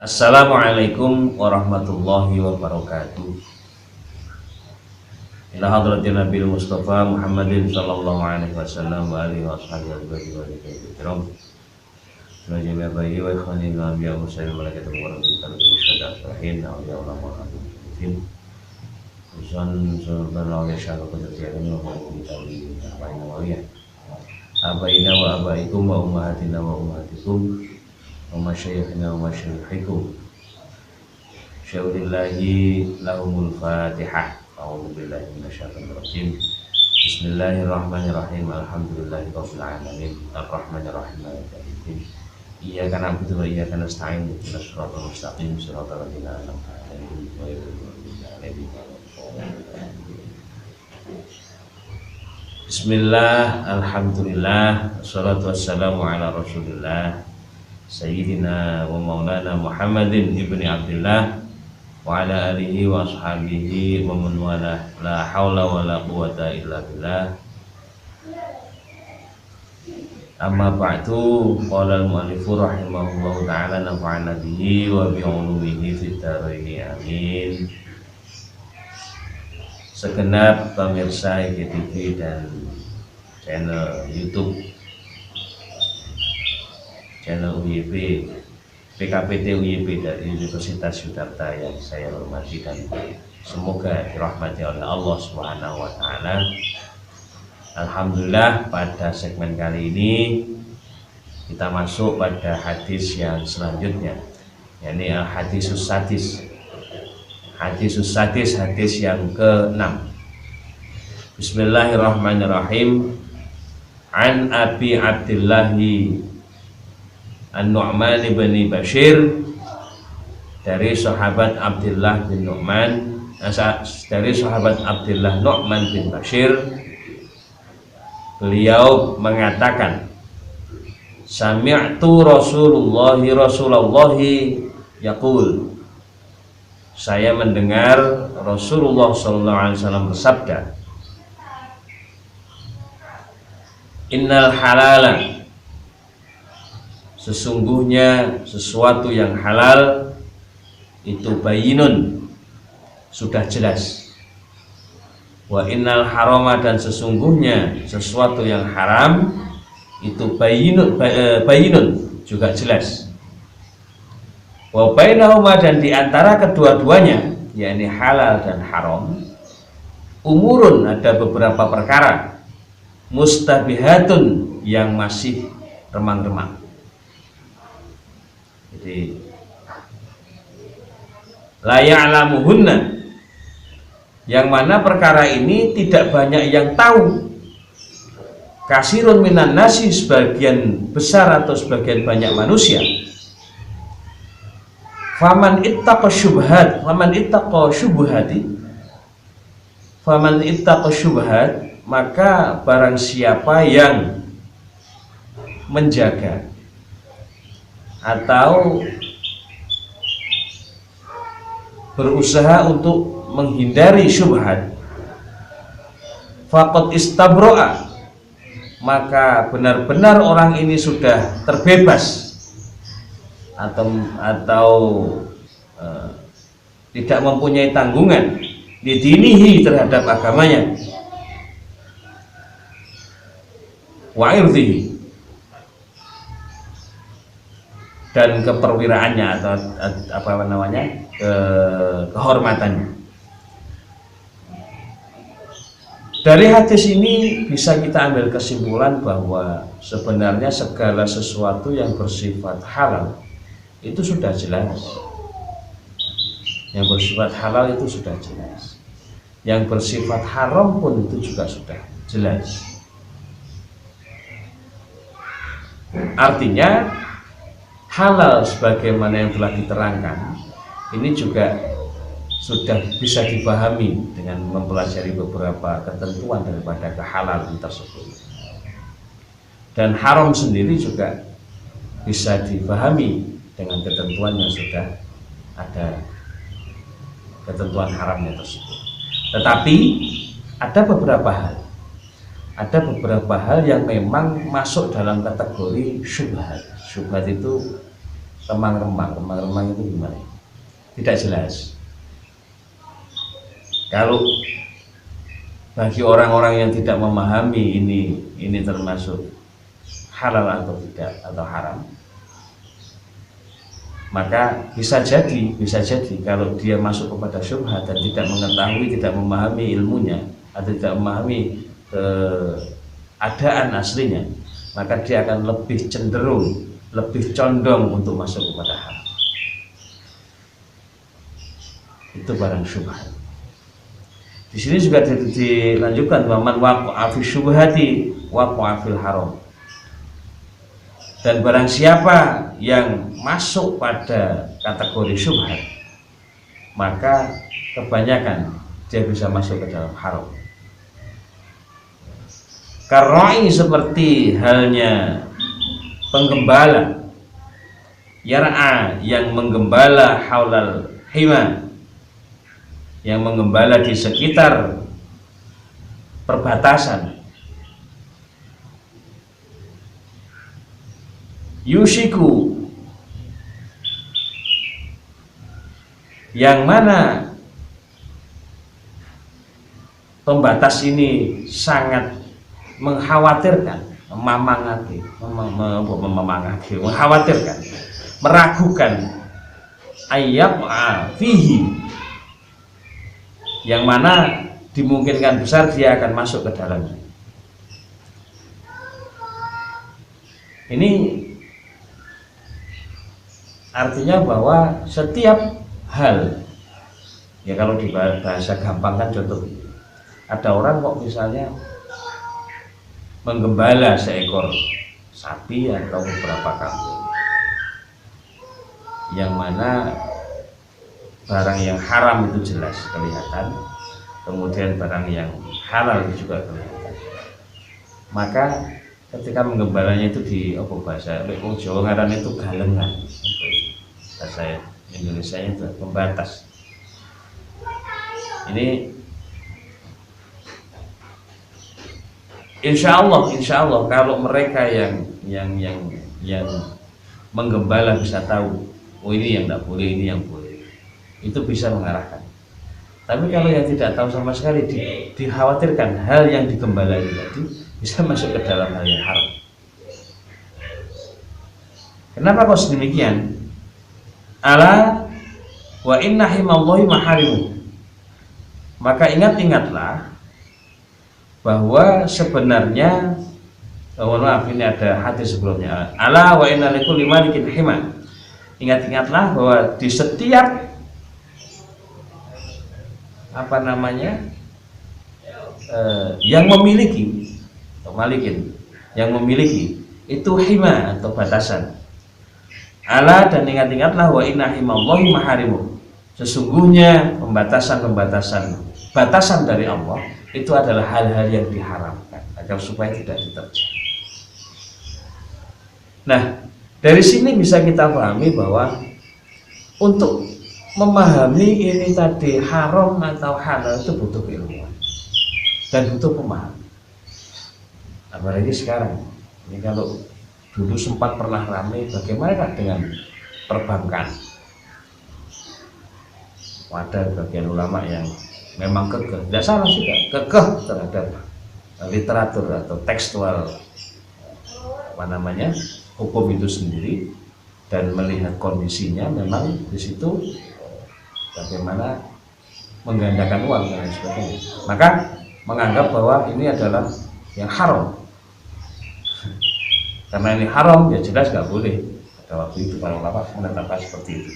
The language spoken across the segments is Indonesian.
Assalamualaikum warahmatullahi wabarakatuh. Ila hadratin Nabil Mustafa Muhammadin sallallahu alaihi wasallam wa alihi washabihi wa kiram. Najib abai wa ikhwani wa biya muslim malaikat warahmatullahi wabarakatuh. Ya Allah muhammadin. Usan sallallahu alaihi wasallam kejadian wa kita abai nawawiyah. Abaina wa abaikum wa ummahatina wa ummahatikum. Wa masyayikhina wa masyayikhikum syaulillahi lahumul fatihah. A'udzubillahi minasyaitonir rajim. Bismillahirrahmanirrahim. Alhamdulillahi rabbil alamin. Arrahmanirrahim. Maliki yaumiddin. Iyyaka na'budu wa iyyaka nasta'in. Ihdinas siratal mustaqim. Shiratal ladzina an'amta 'alaihim ghairil maghdubi 'alaihim waladdallin. Bismillah, alhamdulillah, wassalatu wassalamu ala rasulillah Sayyidina wa maulana Muhammadin ibni Abdillah wa ala alihi wa ashabihi wa man wala. La hawla wa la quwata illa billah. Amma ba'du. Qala al-mu'allifu rahimahullahu ta'ala nafa'ana bihi wa bi'ulumihi fid dharaini amin. Segenap pemirsa IGTV dan channel YouTube, channel UYP, PKPT UYP dari Universitas Yudharta yang saya hormati dan semoga dirahmati oleh Allah Subhanahu wa taala. Alhamdulillah, pada segmen kali ini kita masuk pada hadis yang selanjutnya, yakni al-hadisus sadis. Hadisus sadis, hadis yang ke-6. Bismillahirrahmanirrahim. An Abi Abdillahi An-Nu'man bin Bashir, dari sahabat Abdullah bin Nu'man, dari sahabat Abdullah Nu'man bin Bashir, beliau mengatakan, sami'tu Rasulullah yaqul, saya mendengar Rasulullah SAW bersabda, innal halala, sesungguhnya sesuatu yang halal itu bayinun, sudah jelas. Wa innal harama, dan sesungguhnya sesuatu yang haram itu bayinun, juga jelas. Wa bainahuma, dan diantara kedua-duanya, yakni halal dan haram, umurun, ada beberapa perkara, mustabihatun, yang masih remang-remang. Jadi la ya'lamuhunna, yang mana perkara ini tidak banyak yang tahu. Kasirun minan nasi, sebagian besar atau sebagian banyak manusia. Faman ittaqa syubhat, maka barang siapa yang menjaga atau berusaha untuk menghindari syubhat, faqad istabro'a, maka benar-benar orang ini sudah terbebas atau tidak mempunyai tanggungan didinihi, terhadap agamanya, wa irdihi, dan keperwiraannya atau kehormatannya. Dari hadis ini bisa kita ambil kesimpulan bahwa sebenarnya segala sesuatu yang bersifat halal itu sudah jelas. Yang bersifat halal itu sudah jelas. Yang bersifat haram pun itu juga sudah jelas. Artinya halal sebagaimana yang telah diterangkan ini juga sudah bisa dipahami dengan mempelajari beberapa ketentuan daripada kehalalan tersebut. Dan haram sendiri juga bisa dipahami dengan ketentuan yang sudah ada, ketentuan haramnya tersebut. Tetapi ada beberapa hal yang memang masuk dalam kategori syubhat. Syubhat itu remang-remang itu gimana? Tidak jelas. Kalau bagi orang-orang yang tidak memahami ini termasuk halal atau tidak atau haram, maka bisa jadi kalau dia masuk kepada syubhat dan tidak mengetahui, tidak memahami ilmunya atau tidak memahami keadaan aslinya, maka dia akan lebih cenderung, lebih condong untuk masuk kepada haram. Itu barang syubhat. Di sini juga dilanjutkan waman waqa'a fi syubhati waqa'a fil haram. Dan barang siapa yang masuk pada kategori syubhat, maka kebanyakan dia bisa masuk ke dalam haram. Karena seperti halnya penggembala, yar'a yang menggembala haulal hima, yang menggembala di sekitar perbatasan, yusiku, yang mana pembatas ini sangat mengkhawatirkan, mengkhawatirkan, meragukan, ayyab'a fihi, yang mana dimungkinkan besar dia akan masuk ke dalamnya. Ini artinya bahwa setiap hal, ya kalau di bahasa gampang kan contoh, ada orang kok misalnya menggembala seekor sapi atau beberapa kambing, yang mana barang yang haram itu jelas kelihatan, kemudian barang yang halal itu juga kelihatan, maka ketika menggembalanya itu di bahasa Jawa ngaran itu galengan, bahasa Indonesia itu pembatas. Ini insya Allah kalau mereka yang menggembala bisa tahu, oh ini yang tidak boleh, ini yang boleh, itu bisa mengarahkan. Tapi kalau yang tidak tahu sama sekali, dikhawatirkan hal yang digembala itu tadi bisa masuk ke dalam hal yang haram. Kenapa kok sedemikian? Ala wa inna himallahi maharimu. Maka ingatlah bahwa sebenarnya, maaf ini ada hadis sebelumnya. Ala wa inna likulli malikin hima. Ingatlah bahwa di setiap yang memiliki atau malikin, yang memiliki itu hima atau batasan. Ala, dan ingatlah wa inna himallahi maharimu. Sesungguhnya batasan dari Allah itu adalah hal-hal yang diharamkan agar supaya tidak diterjang. Nah, dari sini bisa kita pahami bahwa untuk memahami ini tadi haram atau halal itu butuh keilmuan dan butuh pemahaman. Apalagi sekarang ini, kalau dulu sempat pernah ramai bagaimana dengan perbankan. Ada bagian ulama yang memang kekeh, tidak salah juga, kekeh terhadap literatur atau tekstual hukum itu sendiri, dan melihat kondisinya memang di situ bagaimana menggandakan uang dan lain sebagainya, maka menganggap bahwa ini adalah yang haram. Karena ini haram, ya jelas nggak boleh. Pada waktu itu para ulama menetapkan seperti itu.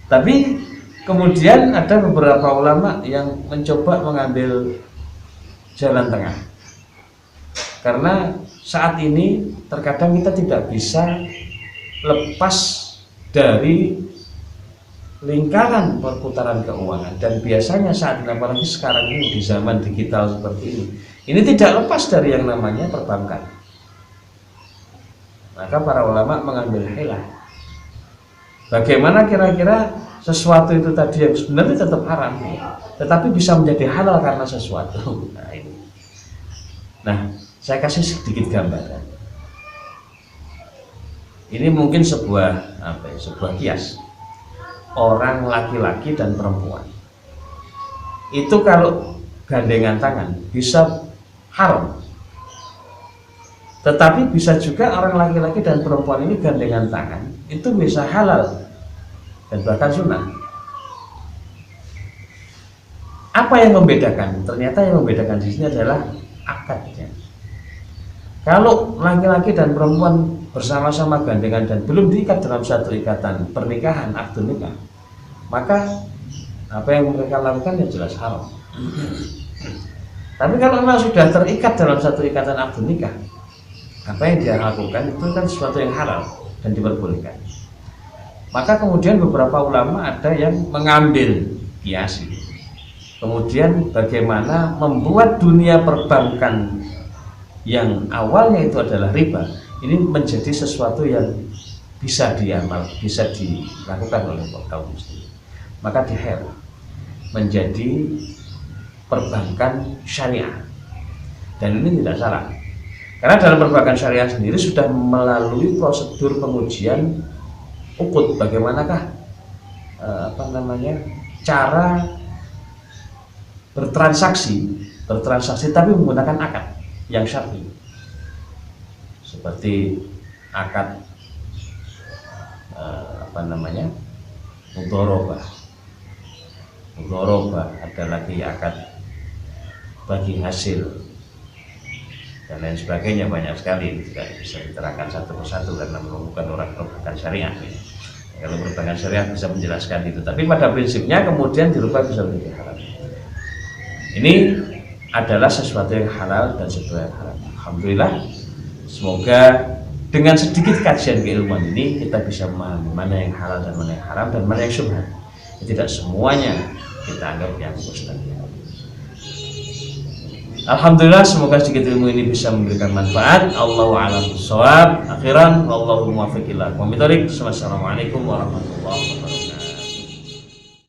Tapi kemudian ada beberapa ulama yang mencoba mengambil jalan tengah. Karena saat ini terkadang kita tidak bisa lepas dari lingkaran perputaran keuangan, dan biasanya saat ini, apalagi sekarang ini di zaman digital seperti ini tidak lepas dari yang namanya perbankan. Maka para ulama mengambil hilah, bagaimana kira-kira sesuatu itu tadi yang sebenarnya tetap haram, tetapi bisa menjadi halal karena sesuatu. Nah, saya kasih sedikit gambaran. Ini mungkin sebuah sebuah kias. Orang laki-laki dan perempuan itu kalau gandengan tangan bisa haram, tetapi bisa juga orang laki-laki dan perempuan ini gandengan tangan itu bisa halal dan bahkan sunnah. Apa yang membedakan? Ternyata yang membedakan di sini adalah akadnya. Kalau laki-laki dan perempuan bersama-sama gandengan dan belum diikat dalam satu ikatan pernikahan, akad nikah, maka apa yang mereka lakukan ya jelas haram. Tapi kalau memang sudah terikat dalam satu ikatan akad nikah, apa yang dia lakukan itu kan sesuatu yang halal dan diperbolehkan. Maka kemudian beberapa ulama ada yang mengambil kiasi, kemudian bagaimana membuat dunia perbankan yang awalnya itu adalah riba ini menjadi sesuatu yang bisa bisa dilakukan oleh kaum muslimin. Maka diher menjadi perbankan syariah, dan ini tidak salah karena dalam perbankan syariah sendiri sudah melalui prosedur pengujian ukut, bagaimanakah cara bertransaksi tapi menggunakan akad yang syar'i, seperti akad mudharabah, ada lagi akad bagi hasil dan lain sebagainya, banyak sekali, tidak bisa diterangkan satu persatu karena bukan orang perbankan syariah. Kalau perbankan syariah bisa menjelaskan itu, tapi pada prinsipnya kemudian dirubah bisa menjadi haram. Ini adalah sesuatu yang halal dan sesuatu yang haram. Alhamdulillah, semoga dengan sedikit kajian keilmuan ini kita bisa memahami mana yang halal dan mana yang haram dan mana yang syubhat. Tidak semuanya kita anggap yang mustahil. Alhamdulillah, semoga sedikit ilmu ini bisa memberikan manfaat. Allahu a'lam bishawab. Akhiran, wallahu muwaffiq ila aqwamit thoriq. Wassalamualaikum warahmatullahi wabarakatuh.